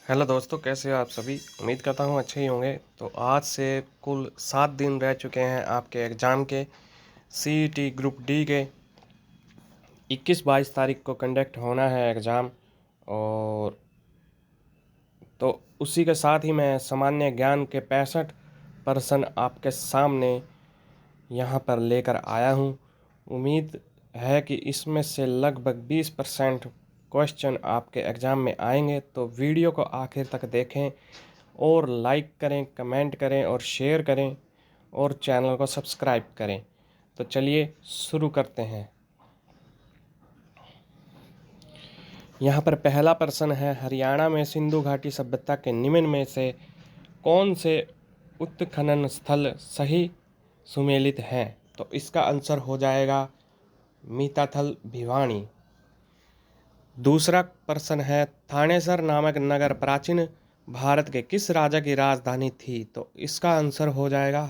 Hello दोस्तों, कैसे हो आप सभी। उम्मीद करता हूँ अच्छे ही होंगे। तो आज से कुल 7 दिन रह चुके हैं आपके एग्ज़ाम के। सीईटी ग्रुप डी के 21-22 तारीख को कंडक्ट होना है एग्ज़ाम। और तो उसी के साथ ही मैं सामान्य ज्ञान के 65 प्रश्न आपके सामने यहाँ पर लेकर आया हूँ। उम्मीद है कि इसमें से लगभग 20% क्वेश्चन आपके एग्ज़ाम में आएंगे। तो वीडियो को आखिर तक देखें और लाइक करें, कमेंट करें और शेयर करें और चैनल को सब्सक्राइब करें। तो चलिए शुरू करते हैं। यहाँ पर पहला प्रश्न है, हरियाणा में सिंधु घाटी सभ्यता के निम्न में से कौन से उत्खनन स्थल सही सुमेलित हैं। तो इसका आंसर हो जाएगा मीताथल भिवानी। दूसरा प्रश्न है, थानेसर नामक नगर प्राचीन भारत के किस राजा की राजधानी थी। तो इसका आंसर हो जाएगा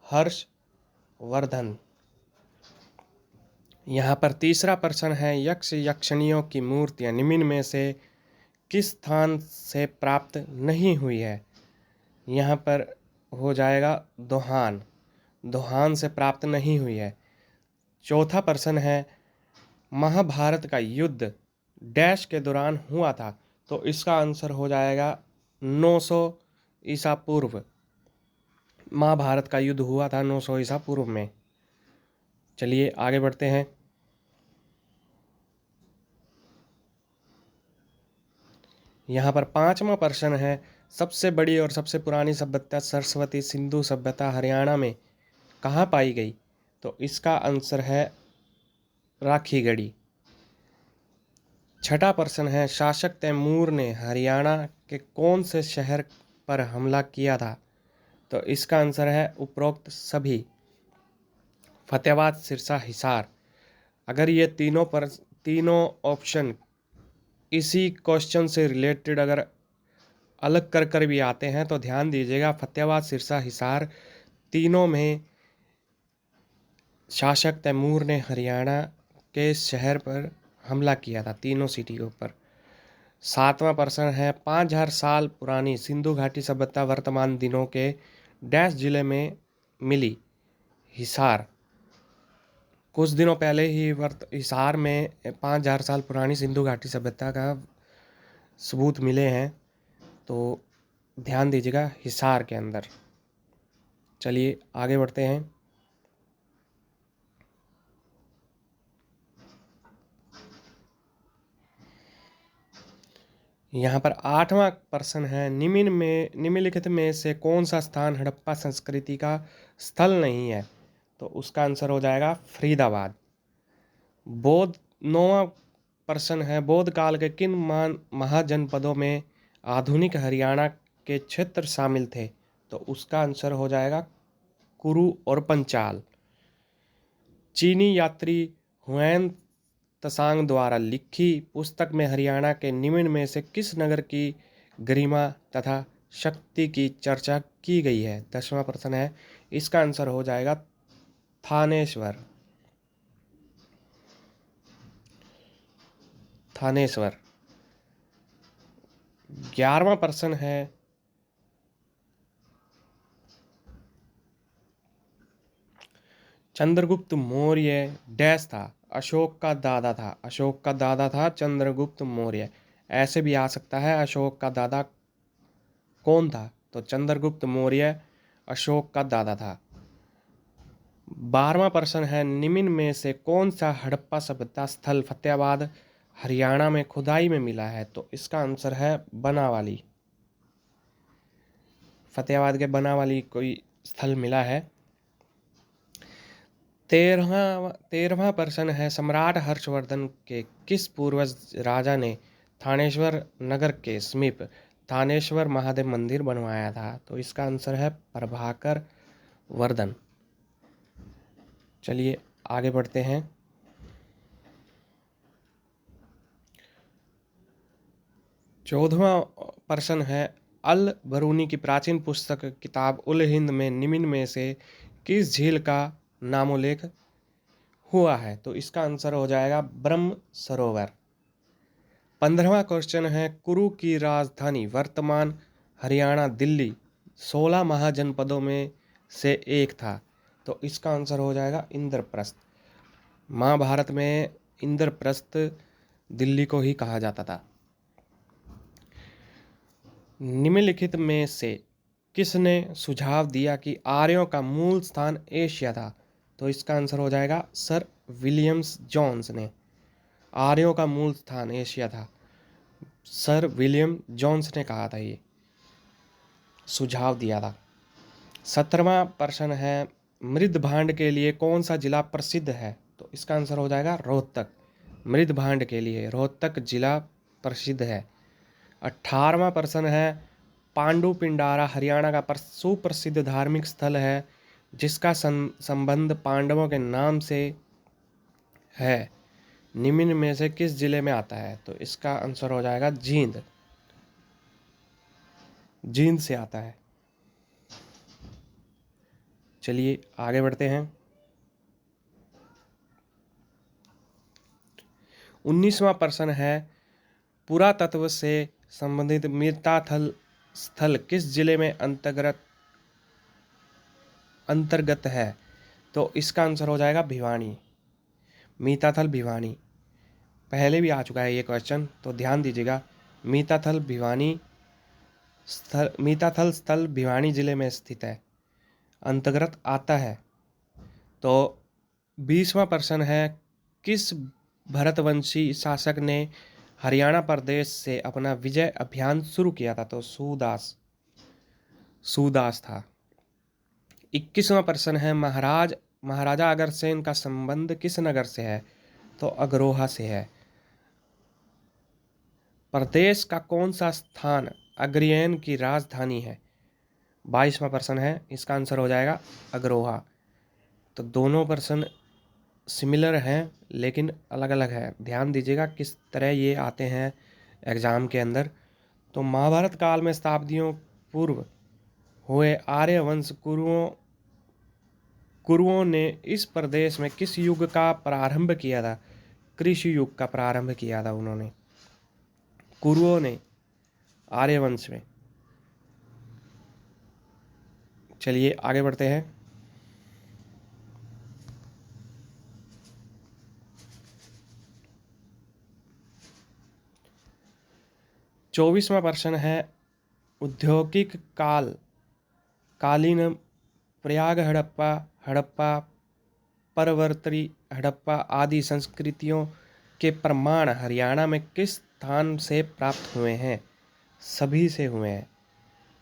हर्षवर्धन। यहाँ पर तीसरा प्रश्न है, यक्ष यक्षिणियों की मूर्तियाँ निम्न में से किस स्थान से प्राप्त नहीं हुई है। यहाँ पर हो जाएगा दोहान। दोहान से प्राप्त नहीं हुई है। चौथा प्रश्न है, महाभारत का युद्ध डैश के दौरान हुआ था। तो इसका आंसर हो जाएगा 900 ईसा पूर्व। महाभारत का युद्ध हुआ था 900 ईसा पूर्व में। चलिए आगे बढ़ते हैं। यहाँ पर पांचवा प्रश्न है, सबसे बड़ी और सबसे पुरानी सभ्यता सरस्वती सिंधु सभ्यता हरियाणा में कहाँ पाई गई। तो इसका आंसर है राखीगढ़ी। छठा प्रश्न है, शासक तैमूर ने हरियाणा के कौन से शहर पर हमला किया था। तो इसका आंसर है उपरोक्त सभी। फतेहाबाद, सिरसा, हिसार। अगर ये तीनों ऑप्शन इसी क्वेश्चन से रिलेटेड अगर अलग कर कर भी आते हैं तो ध्यान दीजिएगा, फतेहाबाद, सिरसा, हिसार तीनों में शासक तैमूर ने हरियाणा के शहर पर हमला किया था, तीनों सिटी के ऊपर। सातवां प्रश्न है, 5000 साल पुरानी सिंधु घाटी सभ्यता वर्तमान दिनों के डैश जिले में मिली। हिसार। कुछ दिनों पहले ही हिसार में 5000 साल पुरानी सिंधु घाटी सभ्यता का सबूत मिले हैं। तो ध्यान दीजिएगा हिसार के अंदर। चलिए आगे बढ़ते हैं। यहाँ पर आठवां प्रश्न है, निम्नलिखित में से कौन सा स्थान हड़प्पा संस्कृति का स्थल नहीं है। तो उसका आंसर हो जाएगा फरीदाबाद। बौद्ध। नौवां प्रश्न है, बौद्ध काल के किन महाजनपदों में आधुनिक हरियाणा के क्षेत्र शामिल थे। तो उसका आंसर हो जाएगा कुरु और पंचाल। चीनी यात्री हुएन त्सांग द्वारा लिखी पुस्तक में हरियाणा के निम्न में से किस नगर की गरिमा तथा शक्ति की चर्चा की गई है। 10वां प्रश्न है, इसका आंसर हो जाएगा थानेश्वर। थानेश्वर। 11वां प्रश्न है, चंद्रगुप्त मौर्य डैश था। अशोक का दादा था। अशोक का दादा था चंद्रगुप्त मौर्य। ऐसे भी आ सकता है, अशोक का दादा कौन था। तो चंद्रगुप्त मौर्य अशोक का दादा था। 12वां प्रश्न है, निम्न में से कौन सा हड़प्पा सभ्यता स्थल फतेहाबाद हरियाणा में खुदाई में मिला है। तो इसका आंसर है बनावाली। फतेहाबाद के बनावाली कोई स्थल मिला है। 13वां प्रश्न है, सम्राट हर्षवर्धन के किस पूर्वज राजा ने थानेश्वर नगर के समीप थानेश्वर महादेव मंदिर बनवाया था। तो इसका आंसर है प्रभाकर वर्धन। चलिए आगे बढ़ते हैं। चौदहवां प्रश्न है, अल बरूनी की प्राचीन पुस्तक किताब उल हिंद में निम्न में से किस झील का नामोल्लेख हुआ है। तो इसका आंसर हो जाएगा ब्रह्म सरोवर। 15वां क्वेश्चन है, कुरु की राजधानी वर्तमान हरियाणा दिल्ली 16 महाजनपदों में से एक था। तो इसका आंसर हो जाएगा इंद्रप्रस्थ। महाभारत में इंद्रप्रस्थ दिल्ली को ही कहा जाता था। निम्नलिखित में से किसने सुझाव दिया कि आर्यों का मूल स्थान एशिया था? तो इसका आंसर हो जाएगा सर विलियम्स जोन्स ने। आर्यों का मूल स्थान एशिया था, सर विलियम जोन्स ने कहा था, ये सुझाव दिया था। 17वां प्रश्न है, मृद भांड के लिए कौन सा जिला प्रसिद्ध है? तो इसका आंसर हो जाएगा रोहतक। मृद भांड के लिए रोहतक जिला प्रसिद्ध है। 18वां प्रश्न है, पांडु पिंडारा हरियाणा का सुप्रसिद्ध धार्मिक स्थल है जिसका संबंध पांडवों के नाम से है, निम्न में से किस जिले में आता है? तो इसका आंसर हो जाएगा जींद। जींद से आता है। चलिए आगे बढ़ते हैं। 19वां प्रश्न है, पुरातत्व से संबंधित मीताथल स्थल किस जिले में अंतर्गत है? तो इसका आंसर हो जाएगा भिवानी। मीताथल भिवानी, पहले भी आ चुका है ये क्वेश्चन, तो ध्यान दीजिएगा। मीताथल स्थल भिवानी जिले में स्थित है, अंतर्गत आता है। तो 20वां प्रश्न है, किस भरतवंशी शासक ने हरियाणा प्रदेश से अपना विजय अभियान शुरू किया था? तो सूदास था। 21वां प्रश्न है, महाराजा अग्रसेन का संबंध किस नगर से है? तो अग्रोहा से है। प्रदेश का कौन सा स्थान अग्रसेन की राजधानी है? 22वां प्रश्न है, इसका आंसर हो जाएगा अग्रोहा। तो दोनों प्रश्न सिमिलर हैं लेकिन अलग अलग है, ध्यान दीजिएगा किस तरह ये आते हैं एग्जाम के अंदर। तो महाभारत काल में शताब्दियों पूर्व हुए आर्यवंश कुरुओं ने इस प्रदेश में किस युग का प्रारंभ किया था? कृषि युग का प्रारंभ किया था उन्होंने, कुरुओं ने, आर्यवंश में। चलिए आगे बढ़ते हैं। 24वां प्रश्न है, औद्योगिक कालीन प्रयाग हड़प्पा परवर्ती हड़प्पा आदि संस्कृतियों के प्रमाण हरियाणा में किस स्थान से प्राप्त हुए हैं? सभी से हुए हैं।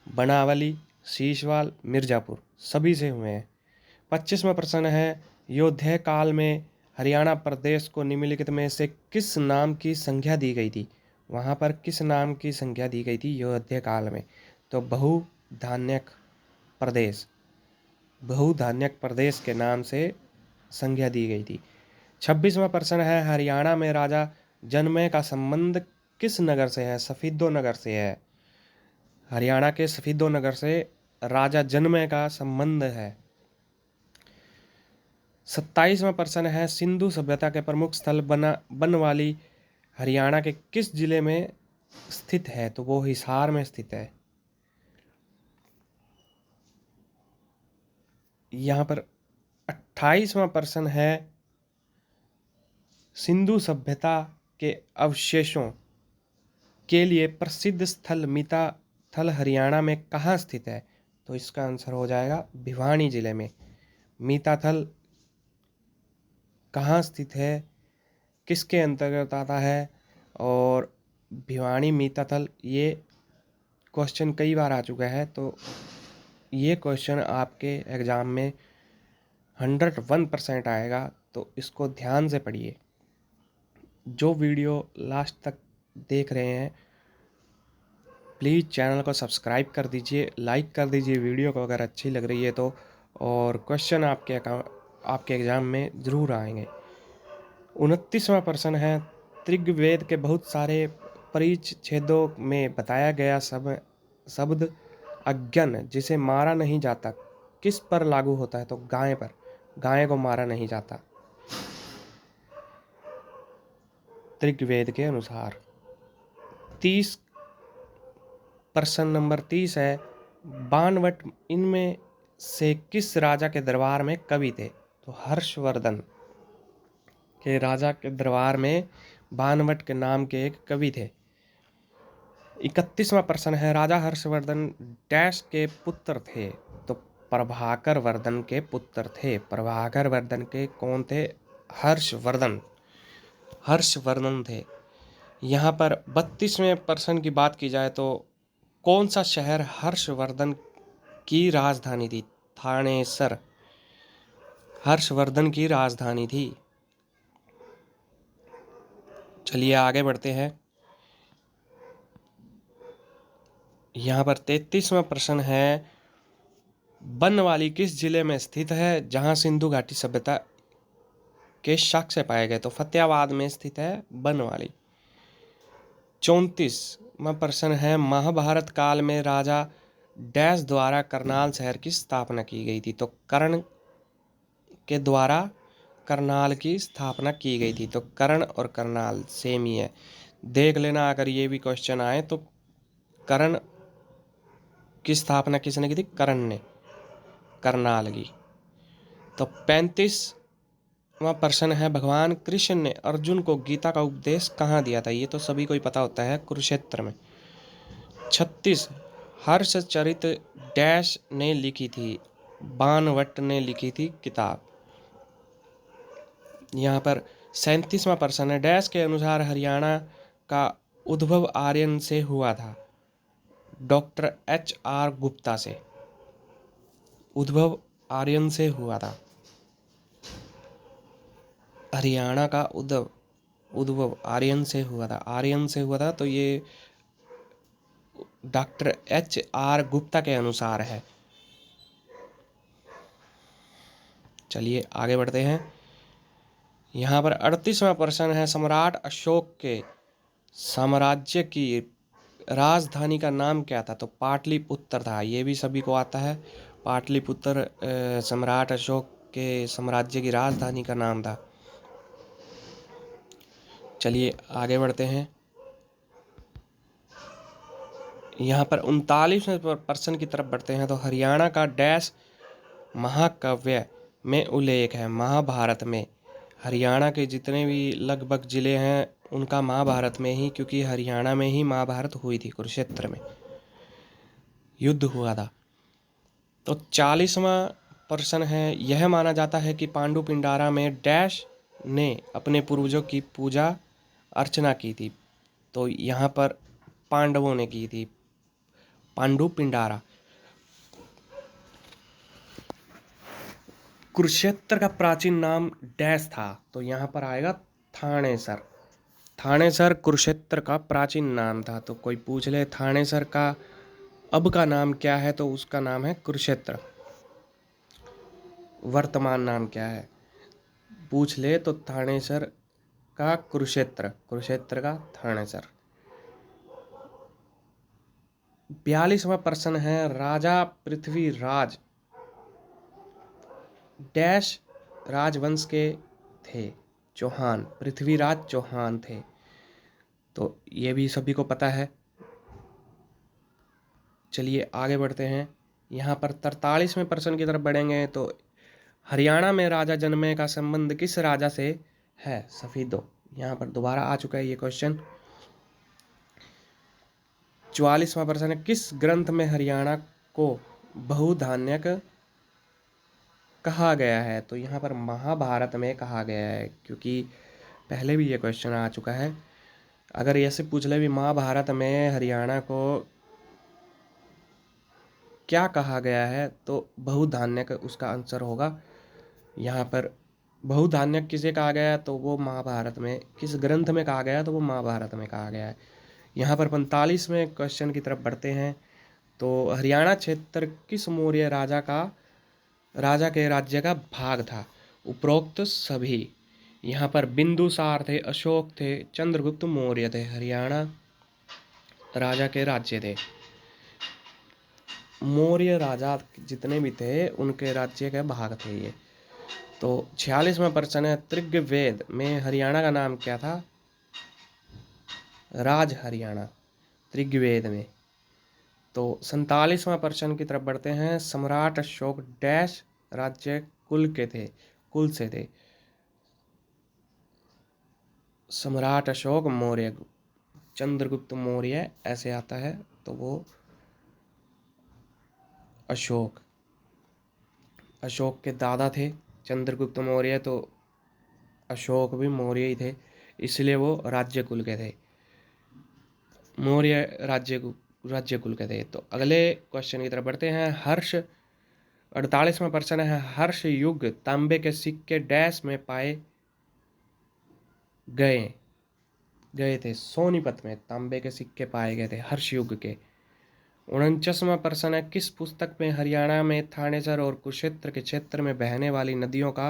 बनावली, शीशवाल, मिर्जापुर, सभी से हुए हैं। 25वां प्रश्न है, योद्धा काल में हरियाणा प्रदेश को निम्नलिखित में से किस नाम की संज्ञा दी गई थी? वहाँ पर किस नाम की संज्ञा दी गई थी योद्धा काल में? तो बहुधान्यक प्रदेश के नाम से संज्ञा दी गई थी। 26वां प्रश्न है, हरियाणा में राजा जनमेय का संबंध किस नगर से है? सफीदो नगर से है। हरियाणा के सफीदो नगर से राजा जनमेय का संबंध है। 27वां प्रश्न है, सिंधु सभ्यता के प्रमुख स्थल बनवाली हरियाणा के किस जिले में स्थित है? तो वो हिसार में स्थित है। यहाँ पर 28वां प्रश्न है, सिंधु सभ्यता के अवशेषों के लिए प्रसिद्ध स्थल मीताथल हरियाणा में कहाँ स्थित है? तो इसका आंसर हो जाएगा भिवानी जिले में। मीताथल कहाँ स्थित है, किसके अंतर्गत आता है? और भिवानी मीताथल, ये क्वेश्चन कई बार आ चुका है, तो ये क्वेश्चन आपके एग्ज़ाम में 101% आएगा, तो इसको ध्यान से पढ़िए। जो वीडियो लास्ट तक देख रहे हैं प्लीज़ चैनल को सब्सक्राइब कर दीजिए, लाइक कर दीजिए वीडियो को अगर अच्छी लग रही है तो, और क्वेश्चन आपके एग्ज़ाम में ज़रूर आएंगे। 29वां प्रश्न है, ऋग्वेद के बहुत सारे परिच्छेदों में बताया गया शब्द अज्ञन जिसे मारा नहीं जाता किस पर लागू होता है? तो गाय पर। गाय को मारा नहीं जाता ऋग्वेद के अनुसार। 30 प्रश्न नंबर 30 है, बाणभट्ट इनमें से किस राजा के दरबार में कवि थे? तो हर्षवर्धन के राजा के दरबार में बाणभट्ट के नाम के एक कवि थे। 31वां प्रश्न है, राजा हर्षवर्धन डैश के पुत्र थे? तो प्रभाकर वर्धन के पुत्र थे। प्रभाकर वर्धन के कौन थे? हर्षवर्धन थे। यहाँ पर 32वें प्रश्न की बात की जाए तो कौन सा शहर हर्षवर्धन की राजधानी थी? थानेसर हर्षवर्धन की राजधानी थी। चलिए आगे बढ़ते हैं। यहाँ पर 33वां प्रश्न है, बनवाली किस जिले में स्थित है जहाँ सिंधु घाटी सभ्यता के साक्ष्य पाए गए? तो फतेहाबाद में स्थित है बनवाली। 34वां प्रश्न है, महाभारत काल में राजा डैश द्वारा करनाल शहर की स्थापना की गई थी? तो कर्ण के द्वारा करनाल की स्थापना की गई थी। तो कर्ण और करनाल सेम ही है, देख लेना अगर ये भी क्वेश्चन आए तो। कर्ण की स्थापना किसने की थी? कर्ण ने करनाल की। तो 35वां प्रश्न है, भगवान कृष्ण ने अर्जुन को गीता का उपदेश कहाँ दिया था? ये तो सभी को ही पता होता है, कुरुक्षेत्र में। 36, हर्षचरित डैश ने लिखी थी? बाणभट्ट ने लिखी थी किताब। यहाँ पर 37वां प्रश्न है, डैश के अनुसार हरियाणा का उद्भव आर्यन से हुआ था? डॉक्टर HR गुप्ता से। उद्भव आर्यन से हुआ था। हरियाणा का उद्भव आर्यन से हुआ था। तो ये डॉक्टर HR गुप्ता के अनुसार है। चलिए आगे बढ़ते हैं। यहाँ पर 38वां प्रश्न है, सम्राट अशोक के साम्राज्य की राजधानी का नाम क्या था? तो पाटलिपुत्र था। ये भी सभी को आता है, पाटलिपुत्र सम्राट अशोक के साम्राज्य की राजधानी का नाम था। चलिए आगे बढ़ते हैं। यहाँ पर 39वें प्रश्न की तरफ बढ़ते हैं। तो हरियाणा का डैश महाकाव्य में उल्लेख है? महाभारत में। हरियाणा के जितने भी लगभग जिले हैं उनका महाभारत में ही, क्योंकि हरियाणा में ही महाभारत हुई थी, कुरुक्षेत्र में युद्ध हुआ था। तो 40वां प्रश्न है, यह माना जाता है कि पांडु पिंडारा में डैश ने अपने पूर्वजों की पूजा अर्चना की थी? तो यहाँ पर पांडवों ने की थी, पांडु पिंडारा। कुरुक्षेत्र का प्राचीन नाम डैश था? तो यहाँ पर आएगा थानेसर। थानेसर कुरुक्षेत्र का प्राचीन नाम था। तो कोई पूछ ले थानेसर का अब का नाम क्या है, तो उसका नाम है कुरुक्षेत्र। वर्तमान नाम क्या है पूछ ले तो थानेसर का कुरुक्षेत्र का थानेसर। 42वां प्रश्न है, राजा पृथ्वीराज डैश राजवंश के थे? चौहान। पृथ्वीराज चौहान थे। तो ये भी सभी को पता है। चलिए आगे बढ़ते हैं। यहाँ पर 43वें प्रश्न की तरफ बढ़ेंगे। तो हरियाणा में राजा जनमेय का संबंध किस राजा से है? सफीदो। यहाँ पर दोबारा आ चुका है ये क्वेश्चन। 44वां प्रश्न है, किस ग्रंथ में हरियाणा को बहुधान्यक कहा गया है? तो यहाँ पर महाभारत में कहा गया है, क्योंकि पहले भी ये क्वेश्चन आ चुका है। अगर ऐसे पूछ ले भी महाभारत में हरियाणा को क्या कहा गया है, तो बहुधान्यक उसका आंसर होगा। यहाँ पर बहुधान्यक किसे कहा गया है? तो वो महाभारत में। किस ग्रंथ में कहा गया है? तो वो महाभारत में कहा गया है। यहाँ पर 45वें क्वेश्चन की तरफ बढ़ते हैं। तो हरियाणा क्षेत्र किस मौर्य राजा के राज्य का भाग था? उपरोक्त सभी। यहाँ पर बिंदुसार थे, अशोक थे, चंद्रगुप्त मौर्य थे, हरियाणा राजा के राज्य थे। मौर्य राजा जितने भी थे उनके राज्य के भाग थे ये। तो 46वां प्रश्न है, ऋग्वेद में हरियाणा का नाम क्या था? राज हरियाणा। ऋग्वेद में। तो 47वां प्रश्न की तरफ बढ़ते हैं। सम्राट अशोक डैश राज्य कुल से थे। सम्राट अशोक मौर्य, चंद्रगुप्त मौर्य ऐसे आता है, तो वो अशोक के दादा थे चंद्रगुप्त मौर्य, तो अशोक भी मौर्य ही थे, इसलिए वो राज्य कुल के थे, मौर्य राज्य कुल के थे। तो अगले क्वेश्चन की तरफ बढ़ते हैं। 48वां प्रश्न है। हर्ष युग तांबे के सिक्के डैश में पाए गए थे। सोनीपत में तांबे के सिक्के पाए गए थे हर्ष युग के। 49वां प्रश्न है। किस पुस्तक में हरियाणा में थानेसर और कुरुक्षेत्र के क्षेत्र में बहने वाली नदियों का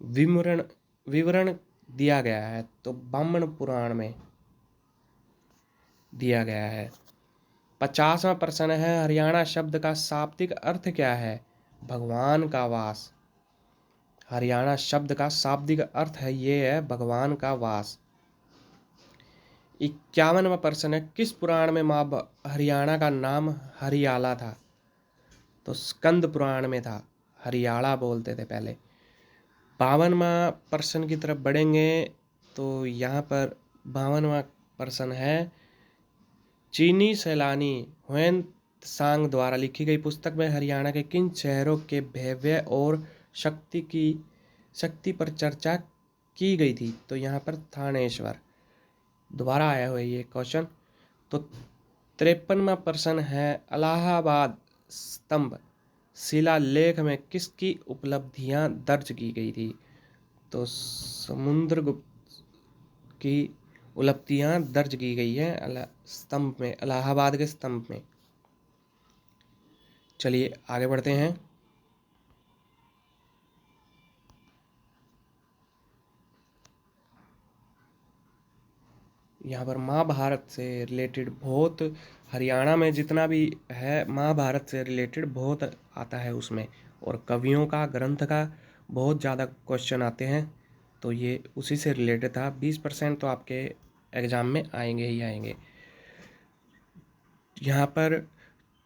विवरण दिया गया है? तो ब्राह्मण पुराण में दिया गया है। 50वां प्रश्न है। हरियाणा शब्द का शाब्दिक अर्थ क्या है? भगवान का वास। हरियाणा शब्द का शाब्दिक अर्थ है, ये है भगवान का वास। 51वां प्रश्न है। किस पुराण में माँ हरियाणा का नाम हरियाला था? तो स्कंद पुराण में था, हरियाला बोलते थे पहले। 52वां प्रश्न की तरफ बढ़ेंगे, तो यहाँ पर 52वां प्रश्न है। चीनी सैलानी हुएन त्सांग द्वारा लिखी गई पुस्तक में हरियाणा के किन शहरों के भव्य और शक्ति पर चर्चा की गई थी? तो यहाँ पर थानेश्वर। दोबारा आया हुआ ये क्वेश्चन। तो 53वां प्रश्न है। इलाहाबाद स्तंभ शिलालेख में किसकी उपलब्धियां दर्ज की गई थी? तो समुद्रगुप्त की उपलब्धियां दर्ज की गई है स्तंभ में, इलाहाबाद के स्तंभ में। चलिए आगे बढ़ते हैं। यहाँ पर महाभारत से रिलेटेड बहुत, हरियाणा में जितना भी है महाभारत से रिलेटेड बहुत आता है उसमें, और कवियों का ग्रंथ का बहुत ज़्यादा क्वेश्चन आते हैं, तो ये उसी से रिलेटेड था। 20% तो आपके एग्ज़ाम में आएंगे ही आएंगे। यहाँ पर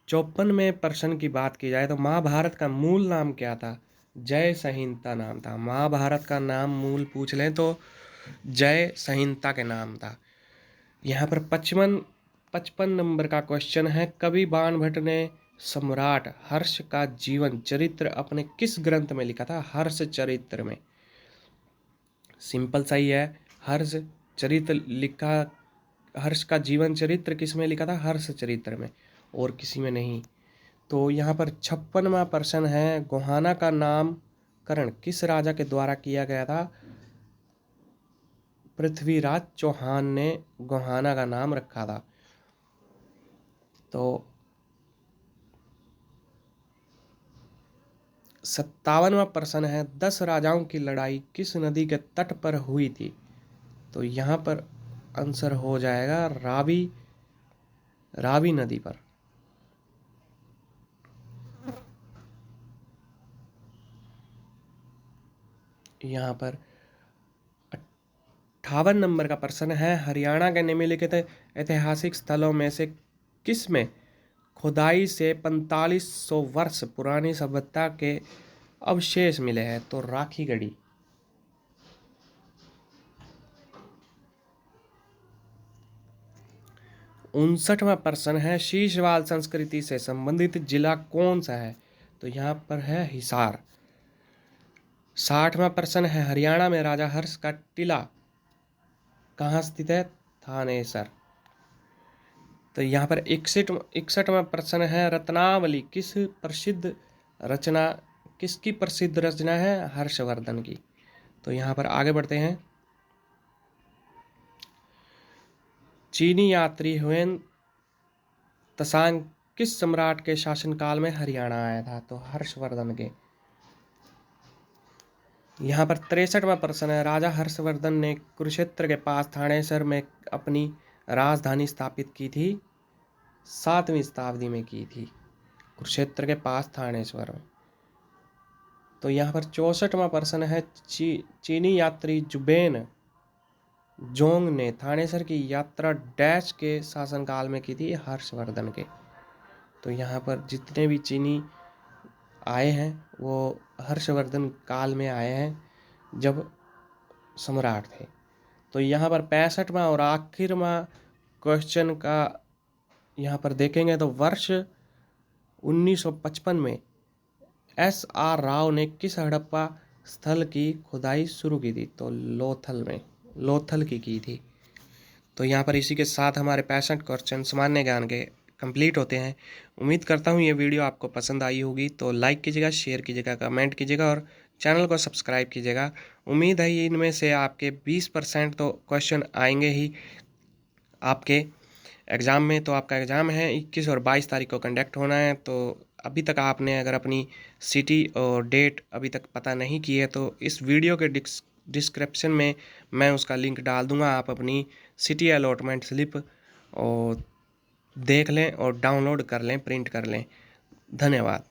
54वें प्रश्न की बात की जाए तो महाभारत का मूल नाम क्या था? जय संहिता नाम था। महाभारत का नाम मूल पूछ लें तो जय संहिता के नाम था। यहाँ पर 55 नंबर का क्वेश्चन है। कवि बाणभट्ट ने सम्राट हर्ष का जीवन चरित्र अपने किस ग्रंथ में लिखा था? हर्ष चरित्र में। सिंपल सा ही है, हर्ष चरित्र लिखा, हर्ष का जीवन चरित्र किस में लिखा था? हर्ष चरित्र में, और किसी में नहीं। तो यहाँ पर 56वां प्रश्न है। गोहाना का नामकरण किस राजा के द्वारा किया गया था? पृथ्वीराज चौहान ने गोहाना का नाम रखा था। तो 57वां प्रश्न है। 10 राजाओं की लड़ाई किस नदी के तट पर हुई थी? तो यहाँ पर आंसर हो जाएगा रावी नदी पर। यहाँ पर 58 नंबर का प्रश्न है। हरियाणा के निम्नलिखित ऐतिहासिक स्थलों में से किस में खुदाई से 4500 वर्ष पुरानी सभ्यता के अवशेष मिले हैं? तो राखीगढ़ी। 59वां प्रश्न है। शीशवाल संस्कृति से संबंधित जिला कौन सा है? तो यहाँ पर है हिसार। 60वां प्रश्न है। हरियाणा में राजा हर्ष का टीला कहाँ स्थित है? थानेसर। तो यहाँ पर 61वां प्रश्न है। रत्नावली किसकी प्रसिद्ध रचना है? हर्षवर्धन की। तो यहाँ पर आगे बढ़ते हैं। चीनी यात्री हुएन त्सांग किस सम्राट के शासनकाल में हरियाणा आया था? तो हर्षवर्धन के। यहाँ पर 63वां प्रश्न है। राजा हर्षवर्धन ने कुरुक्षेत्र के पास थानेसर में अपनी राजधानी स्थापित की थी? 7वीं शताब्दी में की थी, कुरुक्षेत्र के पास थानेश्वर में। तो यहाँ पर 64वां प्रश्न है। चीनी यात्री जुबेन जोंग ने थानेसर की यात्रा डैश के शासनकाल में की थी? हर्षवर्धन के। तो यहाँ पर जितने भी चीनी आए हैं वो हर्षवर्धन काल में आए हैं जब सम्राट थे। तो यहाँ पर 65वां और आखिरवां क्वेश्चन का यहाँ पर देखेंगे तो वर्ष 1955 में SR राव ने किस हड़प्पा स्थल की खुदाई शुरू की थी? तो लोथल की थी। तो यहाँ पर इसी के साथ हमारे 65 क्वेश्चन सामान्य ज्ञान के कंप्लीट होते हैं। उम्मीद करता हूँ ये वीडियो आपको पसंद आई होगी, तो लाइक कीजिएगा, शेयर कीजिएगा, कमेंट कीजिएगा और चैनल को सब्सक्राइब कीजिएगा। उम्मीद है इनमें से आपके 20% तो क्वेश्चन आएंगे ही आपके एग्ज़ाम में। तो आपका एग्ज़ाम है 21 और 22 तारीख को कंडक्ट होना है। तो अभी तक आपने अगर अपनी सिटी और डेट अभी तक पता नहीं की है तो इस वीडियो के डिस्क्रिप्शन में मैं उसका लिंक डाल दूंगा। आप अपनी सिटी अलॉटमेंट स्लिप और देख लें और डाउनलोड कर लें, प्रिंट कर लें। धन्यवाद।